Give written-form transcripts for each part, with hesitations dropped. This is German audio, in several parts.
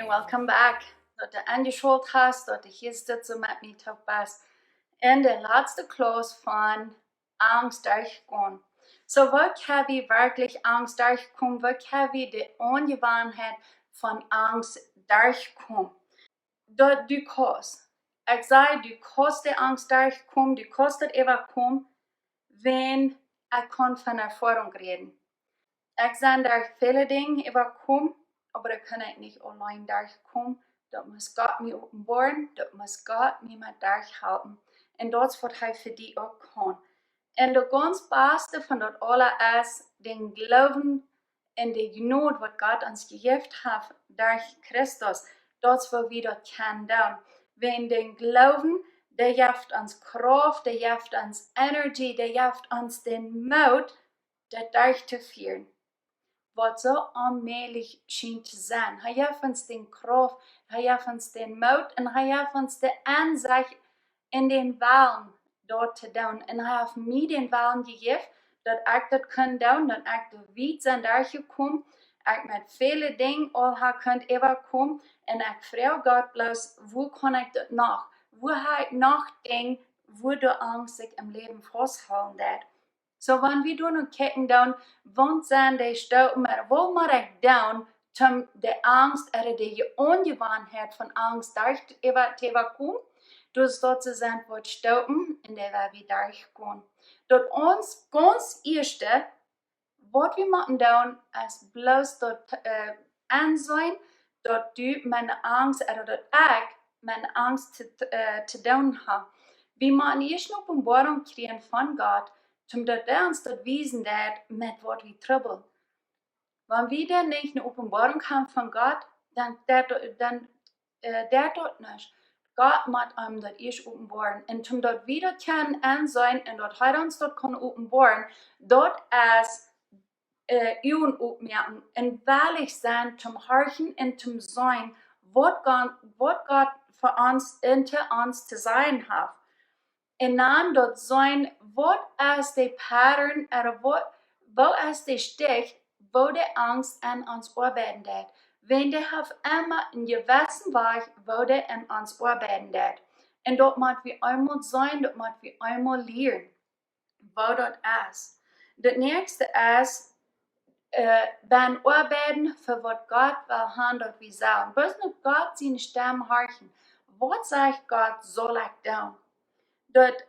and welcome back. Dat je aangeschaut hast, dat je hier zit zo met me te best. In de laatste klas van Angst durchgekommen. So, wat heb je wirklich Angst durchgekommen? Wat heb je de Angewohnheit von Angst durchgekommen? Dat du kannst. Ik zei, du kannst de Angst durchkommen, du kannst het Äwakomen, wenn ik kan van Erfahrung reden. Ik zijn durch viele Dinge Äwakomen, aber da kann ich nicht allein durchkommen. Das muss Gott mir offenbaren, das muss Gott mir mit durchhalten. Und das wird er für die auch kann. Und das ganz Beste von das alle ist, den Glauben in die Gnade, was Gott uns gegeben hat, durch Christus. Das, was wir dort können tun. Wenn den Glauben, der gibt uns Kraft, der gibt uns Energie, der gibt uns den Mut, das durchzuführen. Was so allmählich schien zu sein. Er gibt uns den Kraft, er gibt uns den Mut und er gibt uns die Ansicht in den Wahlen dort zu tun. Und er hat mir den Wahlen gegeben, dass ich das kann tun, dass ich da weit sind durchgekommen, ich mit vielen Dingen all könnt überkommen und ich frage Gott bloß, wo kann ich das noch? Wo habe ich noch Dinge, wo die Angst sich im Leben festhalten wird? So, wenn wir noch kijken dan, wat zijn die stoten, maar wat moet ik doen om de angst oder die Ungewohnheit von Angst te überkommen? Dus dat ze zijn wat stoten en daar wir durchgehen. Dat ons ganz eerste, wat we moeten doen, is bloß dat aanzien, dat du meine Angst, oder dat ik meine Angst te doen heb. We moeten eerst een openbaring krijgen van God, omdat er uns das wiesen dat met wat we trouble. Wenn wir dann nicht eine Offenbarung haben von Gott, dann der dort nicht. Gott muss einem das erst offenbaren. Und um dort wieder können ansehen und dort heute uns dort kann offenbaren, dort ist Üben aufmerken und wahrlich sein zum Horchen und zum Sein, was Gott für uns hinter uns zu sein hat. En dan dat zijn, wat is de pattern, oder wat is de stich, wo de angst an ons arbeiten dat. Wenn de have immer een gewissen weg, wo de an ons arbeiten dat. En dat moet we einmal zijn, dat moet we einmal leren, wo dat is. Dat nächste is, beim Arbeiten für was Gott will haben, dat we sagen. Bloß nur Gott seine Stimme horchen. Was sagt Gott, soll ich tun? Dat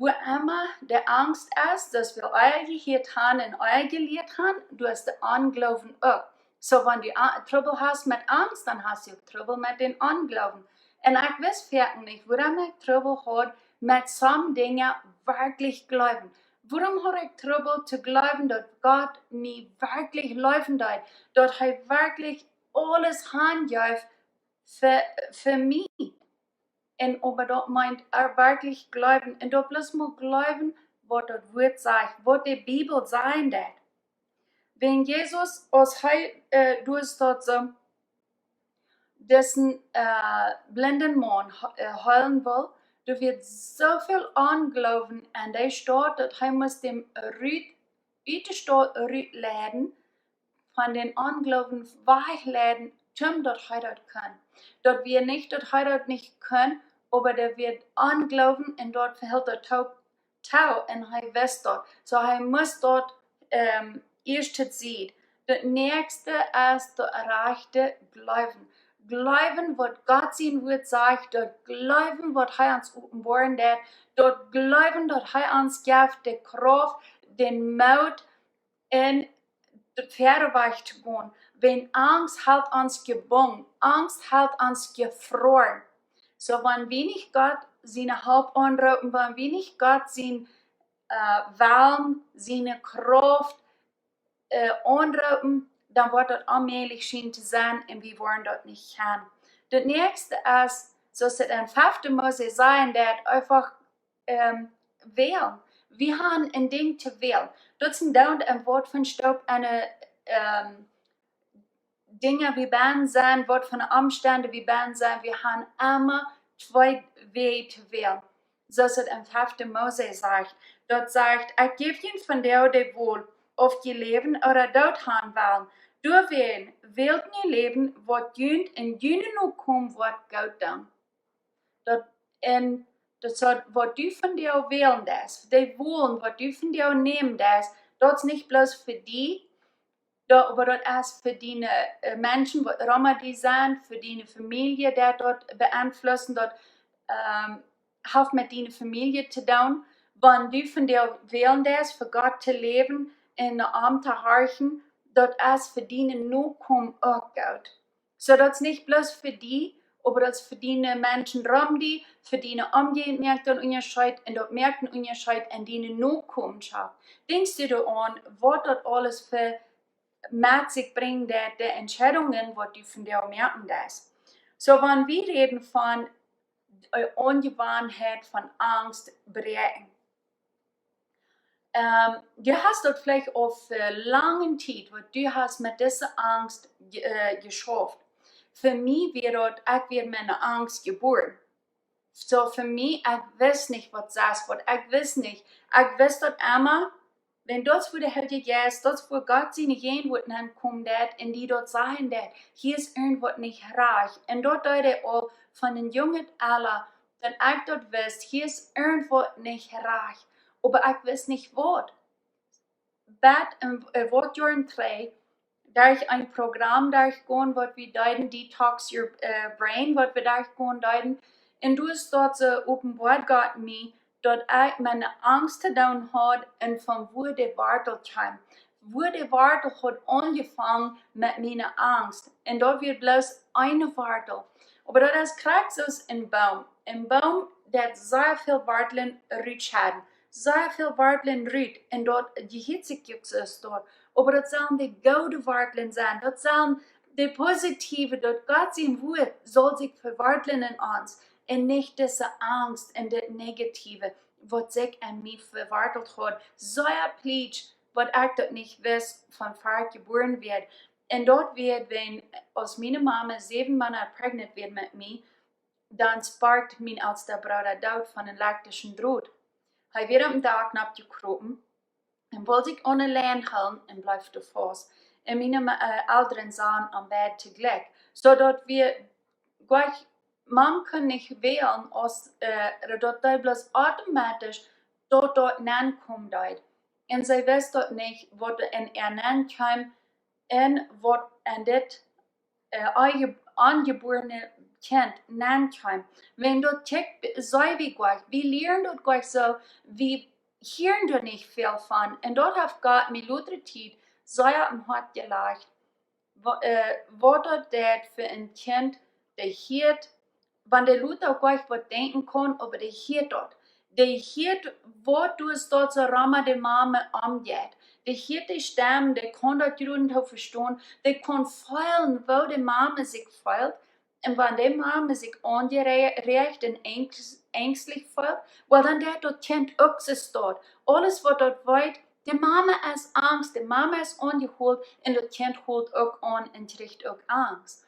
wo immer der Angst ist, dass wir euer gehört haben und euer gelehrt haben, du hast den Anglauben auch. So, wenn du Trouble hast mit Angst, dann hast du Trouble mit den Anglauben. Und ich weiß nicht, warum ich Trouble habe mit solchen Dingen wirklich glauben. Warum habe ich Trouble zu glauben, dass Gott mir wirklich laufen wird, dass er wirklich alles handjäuft für mich. Und aber dort meint wirklich glauben. Und dort bloß mal glauben, was das Wort sagt, was die Bibel sagen wird. Wenn Jesus aus durch dort so diesen blinden Mann heilen will, da wird so viel anglauben und der steht, dass er muss dem Rüt leiden, von den Anglauben wegleden, dass er das kann. Dass wir nicht, dass er das nicht können, aber der wird anglauben und dort verhält er Tau und er weiß dort. So er muss dort erst sehen. Das nächste ist der erreichte Glauben. Glauben, was Gott sein Wort sagt, dort glauben, was er uns offenbaren wird, dort glauben, dass er uns gibt, die Kraft, den Mut, und den Pferdeweg zu gehen. Wenn Angst hat uns gebunden, Angst hat uns gefroren. So, wenn wir nicht Gott seine Haupt anrufen, wenn wir nicht Gott seine Wärme, seine Kraft anrufen, dann wird das allmählich schien zu sein und wir wollen das nicht haben. Das nächste ist, so es in 5. Mose sein, der einfach wählen. Wir haben ein Ding zu wählen. Das ist ein Wort von Staub, eine Dinge wie werden sein, Wort von den Umständen wie werden sein, wir haben immer zwei Wege zu wählen. So ist es im 5. Mose sagt. Dort sagt, ich gebe ihnen von der wohl auf ihr Leben oder dort haben wollen. Du wilt nie leven wat junt en junt nu kom wat goud dan. Dat, en dat soort wat du von dir wählen das, die wollen, wat du von dir nehmen das, dat is niet bloß für die, aber das ist für die Menschen, die Roma die sind, für die Familie, die dort beeinflussen, dort hat mit die Familie zu tun. Wenn du von dir wählen das, für Gott zu leben, in der Arm zu horchen, dat ist für die nur kommen auch gut. So das ist nicht bloß für die, aber das für die Menschen rum die, für die umgehend merkt und Unterscheid, und dort merkt ein Unterscheid, an die nur kommen schafft. Denkst du da an, was das alles für mit sich bringt, die Entscheidungen, was du von dir merken das. So, wenn wir reden von Ungewohnheit, von Angst, brechen. Du hast dort vielleicht auf lange Zeit, wo du hast mit dieser Angst geschafft. Für mich wird meine Angst geboren. So für mich, ich weiß nicht, was das wird. Ich weiß nicht. Ich weiß dort immer, wenn das wo der Herr ist, das wo Gott seine Jenwurden ankommt, in die dort sagen, hier ist irgendwas nicht reich. Und dort er auch von den Jungen aller, dass ich dort weiß, hier ist irgendwas nicht reich. Aber ich weiß nicht, was. Bad im Wortjahren 3, da ich ein Programm durchgehen, was wir deuten, Detox Your Brain, was wir durchgehen deuten. Und du hast dort so offenbart Gott mir, dass ich meine Angst down hat und von wo der Wartel kam. Wo der Wartel hat angefangen mit meiner Angst. Und dort wird bloß eine Wartel. Aber das kriegt es in Baum. Im Baum, der sehr viel Warteln rütsch haben. Sehr viel Warteln rüt. Und dort, die Hitzekicks ist dort. Aber das sollen die gute Warteln sein. Das sollen die positive, dort Gott sein Wort soll sich verwarteln in uns. Und nicht diese Angst und das Negative, was sich an mich verwartelt hat. So ein Plätsch, was ich dort nicht weiß, von Fahrt geboren wird. Und dort wird, wenn aus meiner Mama 7 Monate pregnant wird mit mir, dann sparkt mein ältester Bruder Deut von den laktischen Brot. Er wird am Tag abgekropen und wollte sich ohne Lehn halten und bleibt er fast. Und meine älteren sahen am Bett zugleich. So dort wir gleich, man kann nicht wählen, als dort bloß automatisch dort nennen kommt. Und sie weiß dort nicht, was in nennen kann und was in das angeborene Kind nennen kann. Wenn du tickt, sei wie gleich, wir lernen dort gleich so, wir hören dort nicht viel von. Und dort hat Gott mir lauter Zeit sehr am Hart gelegt, was dort für ein Kind, der hört, wenn der Luther gleich was denken kann, aber der hört dort. Der hört, wo du es dort so Rama der Mama umgeht. Der hört die Stimmen, der kann dort drüben verstehen, der kann fühlen, wo die Mama sich fühlt. Und wenn die Mama sich angeregt und ängstlich fühlt, weil dann der dort Kind auch ist dort. Alles, was dort weiß, die Mama ist Angst, die Mama ist angeholt und das Kind holt auch an und kriegt auch Angst.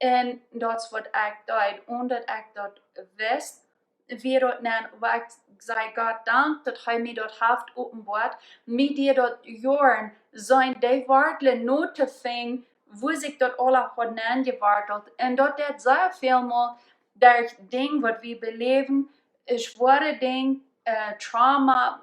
Und dat is wat ik deed, omdat ik dat wist, wie dat nan, waar ik zei God dank dat hij mij dat heeft openbaard, mij die dat jaren zijn die wartelen nooit te vinden, wo zich dat alle had aangewarteld. En dat zeer veel mal dat ding wat we beleven, zware ding, trauma,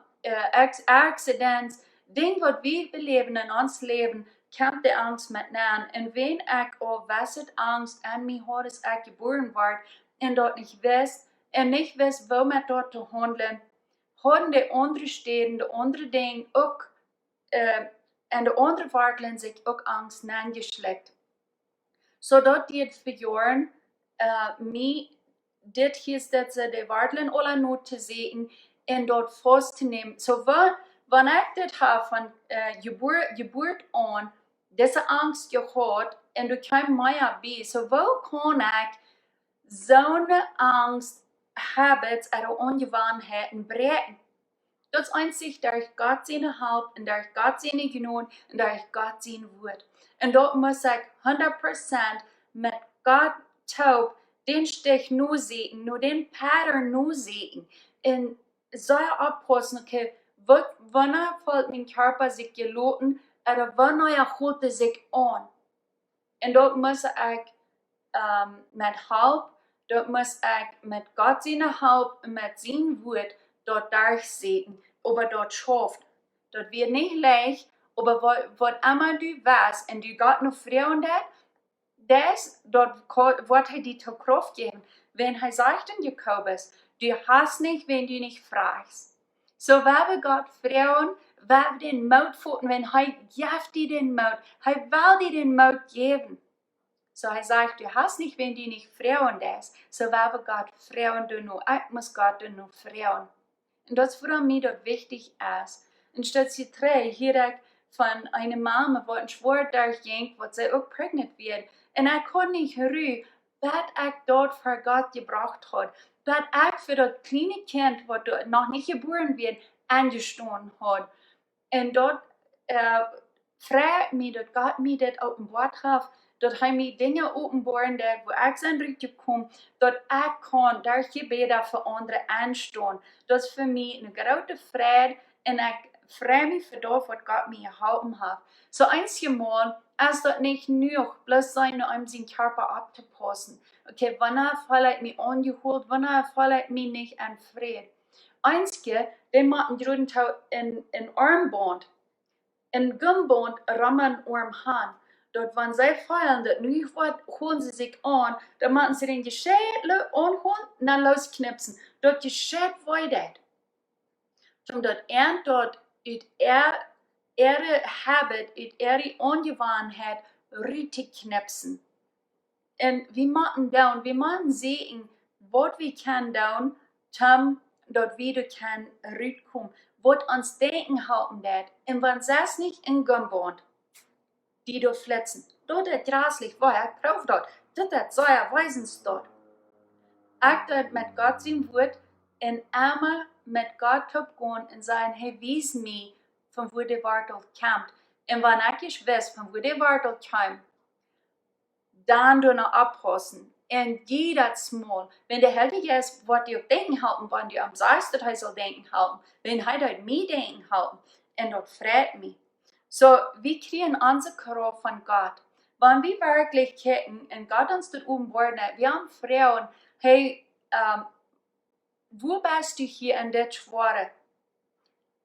accidents, ding wat we beleven in ons leven, kämpft die Angst mit nan. Und wenn ich auch weiß, Angst an mich hat, dass ich geboren war, und dort nicht weiß, und nicht weiß, wo man dort zu handeln, haben die anderen Städte, die anderen Dinge auch, und die anderen Warteln sich auch Angst geschleckt. So dort die für Jahren, mir, dit hier ist das, die Warteln alle nur zu sehen, und dort festzunehmen. So wenn ich das habe von Geburt an, diese Angst gehört, und du kannst mehr be, so wo kann ich so eine Angst, Habits oder Ungewohnheiten brechen? Das ist einzig durch Gott seine Halb und durch Gott seine Gnade und durch Gott sein Wort. Und dort muss ich 100% mit Gott taub den Stich nur sehen, nur den Pattern nur sehen. Und so aufpassen, okay, wann fällt mein Körper sich geloten, oder wanneer holt zich aan. En dat moet ik met hulp, dat moet ik met God zijn hulp, met zijn woord, dat durchzetten, aber dat schafft. Dat wird nicht leicht, aber wat immer du weißt, und du Gott noch Frauen das wird er dir zur Kraft geben. Wenn er sagt in Jakobus, du hast nicht, wenn du nicht fragst. So, wenn wir Gott Frauen, wenn wir den Mut finden, wenn er gibt dir den Mut, er will dir den Mut geben. So, er sagt, du hast nicht, wenn du nicht Frauen das. So, wenn wir Gott Frauen tun, ich muss Gott tun, Frauen. Und das ist für mich das wichtig ist. Und statt sie drei, hier von einer Mama, wo ein Schwur durchging, wo sie auch prägnant wird. Und ich kann nicht hören, was ich dort für Gott gebracht hat. Was ich für das kleine Kind, das noch nicht geboren wird, angestanden hat. Und dort fragt mich, dass Gott mir das offenbart hat, dass er mir Dinge offenbaren hat, wo ich sein Rücken komme, dass ich kann durch Gebete für andere anstehen. Das ist für mich eine große Freude und ich freue mich für das, was Gott mir geholfen hat. So einmal ist das nicht nur bloß sein, um seinen Körper abzupassen. Okay, wann fühle ich mich angeholt, wann fühle ich mich nicht an Frieden. Einzige, die machen ein Armband, ein Gummband rammen Arm. Dort, wenn sie feiern, dat nu holen sie sich an, dann machen sie den Geschädel anholen und dann losknipsen. Dort geschieht weiter. Und dort dort ut ihre Habit, ut ihre Angewohnheit, richtig knipsen. Und wir machen sehen, was wir können tun, dort wieder kann rauskommen, was uns denken halten wird. Und wenn das nicht in Gummband, die dort flitzen. Dort ist grässlich, weil ich brauche dort. Das ist so ein Weisensdort. Ich dort mit Gott sein Wort und immer mit Gott gehen und sagen, hey, wies mir, von wo der Wortel kommt. Und wenn ich weiß, von wo der Wortel kommt, dann noch abpassen. Und jedes Mal, wenn der Heilige ist, wird dir denken halten, wenn du am sagst, dass er soll denken halten, wenn er dort mir denken halten, und dort fragt mich. So, wir kriegen unsere Kraft von Gott. Wenn wir wirklich kicken und Gott uns dort oben worden, wir haben Frauen, hey, wo bist du hier in der Schwere?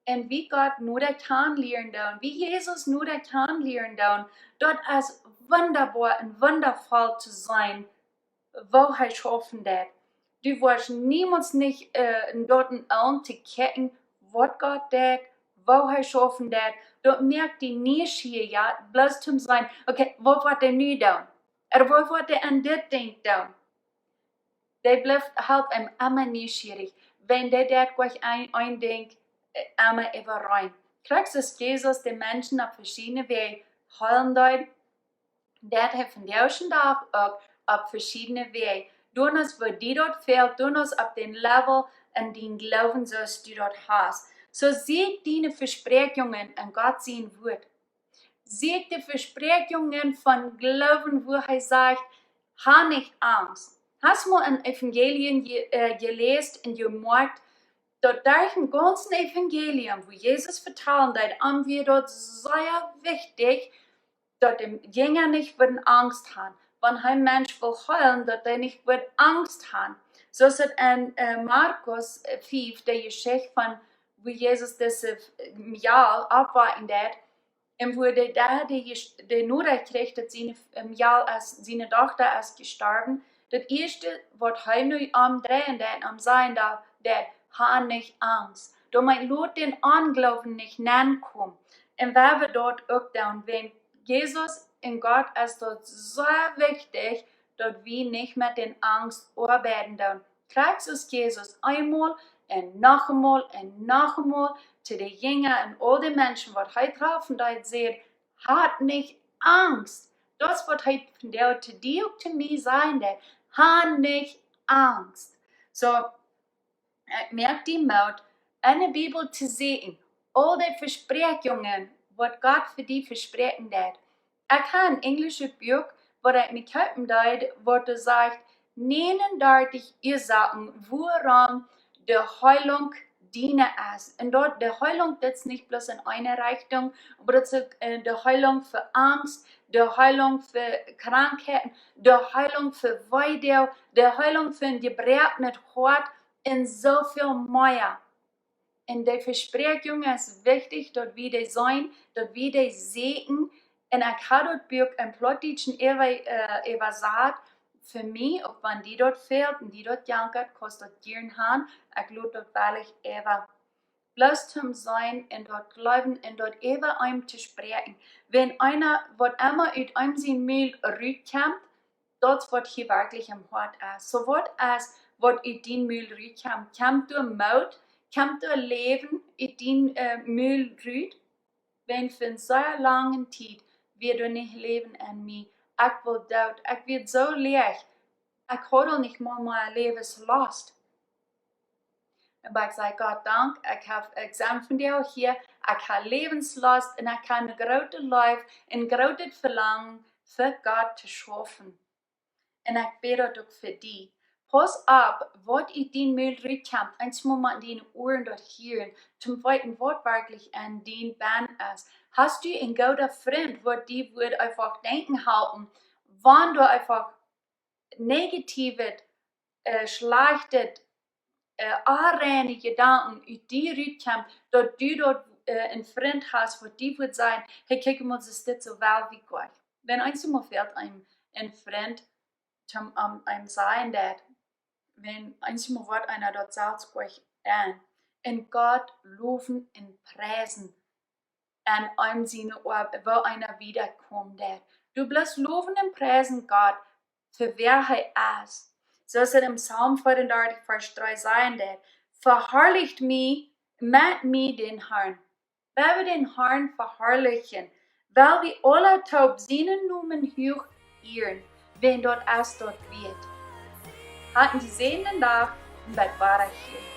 Und wie Gott nur da kann lernen, wie Jesus nur da kann lernen, dort ist wunderbar und wundervoll zu sein, wo er schaffen wird. Du wirst niemals nicht dort an zu kicken, was Gott tut, wo er schaffen wird. Dort merkt die nicht hier, ja, bloß zum sein, okay, wo wird er nu tun? Oder wo wird er an dit Ding tun? Der bleibt halt immer neugierig. Wenn der gleich eindenkt, immer über rein. Kriegst du Jesus den Menschen auf verschiedene Wege heilen dort? Der hat von der schon Tag auch auf verschiedene Wege. Du hast, wo die dort fehlt, du hast auf den Level an den Glauben, so du dort hast. So seht deine Versprechungen an Gott sein Wort. Seht die Versprechungen von Glauben, wo er sagt, hab nicht Angst. Hast du mal ein Evangelium gelesen und gemerkt, dort durch im ganzen Evangelium, wo Jesus verteilt hat, haben wir dort sehr wichtig, dass die Jünger nicht Angst haben. Wenn ein Mensch will heulen, dass er nicht Angst hat. So ist es in Markus 5, der Geschichte von wo Jesus das Jahr abwarten hat, und wo der die Nachricht kriegt, dass seine Tochter ist gestorben, das erste, was er nur am Drehen hat, am Sein da, der hat nicht Angst. Da mein Lot den Anglauben nicht nankommen. Und wenn wir dort auch dann, wenn Jesus in Gott ist dort sehr wichtig, dass wir nicht mit den Angst arbeiten dann. Kriegst du Jesus einmal, und noch einmal zu den Jüngern und all den Menschen, was heute drauf und heute sieht, hat nicht Angst. Das wird heute von der zu dir und zu mir sein, der hat nicht Angst. So, ich merke die Mut, in der Bibel zu sehen, all die Versprechungen, was Gott für die versprechen hat. Ich habe ein englisches Buch, wo ich mich kaufen darf, wo er sagt, nennen darf ich ihr sagen, woran die Heilung dienen ist. Und dort, die Heilung ist nicht bloß in einer Richtung, aber das ist die Heilung für Angst, die Heilung für Krankheiten, die Heilung für Weidel, die Heilung für ein gebrochenes Hort und so viel mehr. Und die Versprechung ist wichtig, dort wie die sein, dort wie die sehen. Und ich habe dort Buch ein Plottigen Eva sagt, für mich, ob wenn die dort fehlt und die dort jankert, kostet dort gern haben, ich glaube dort wahrlich Eva. Bloß zum Sein und dort glauben und dort Eva einem zu sprechen. Wenn einer, was immer aus einem sein Müll rüberkommt, dort wird hier wirklich im Hort ist. So wird es, was aus den Müll rüberkommt, kommt durch Mord, kommt durch Leben aus den Müll rüber, wenn für eine sehr lange Zeit wir du nicht leben an mir. Ich will Deut, ich wird so leer. Ich habe nicht mal mein Lebenslust. Aber ich sage Gott Dank, ich habe Examen von dir auch hier, ich habe Lebenslust und ich habe eine große Life, ein großes Verlangen für Gott zu schaffen. Und ich bete auch für dich. Pass auf, was in den Müll reinkommt, ein Moment in den Ohren dort hören, zum weiten Wort wirklich an den Band ist. Hast du einen guten Freund, wo die würde einfach denken halten, wann du einfach negative, schlechte, anreine Gedanken in die reinkommen, dass du dort einen Freund hast, wo die würde sagen, hey, guck mal, das ist nicht so well wie Gott. Wenn einmal fehlt ein Freund, einem sagen, dass wenn einmal wird einer dort sagt euch an, in Gott loben und preisen, an einem Sinne, wo einer wiederkommt. Du bloß loben und preisen Gott, für wer er ist. So ist es im Psalm 34, Vers 3 sagen, verherrlicht mich, mit mir den Herrn. Weil wir den Herrn verherrlichen, weil wir alle taub seinen Namen hoch ehren, wenn dort erst dort wird. Hatten die sehenden Tag und bald war hier.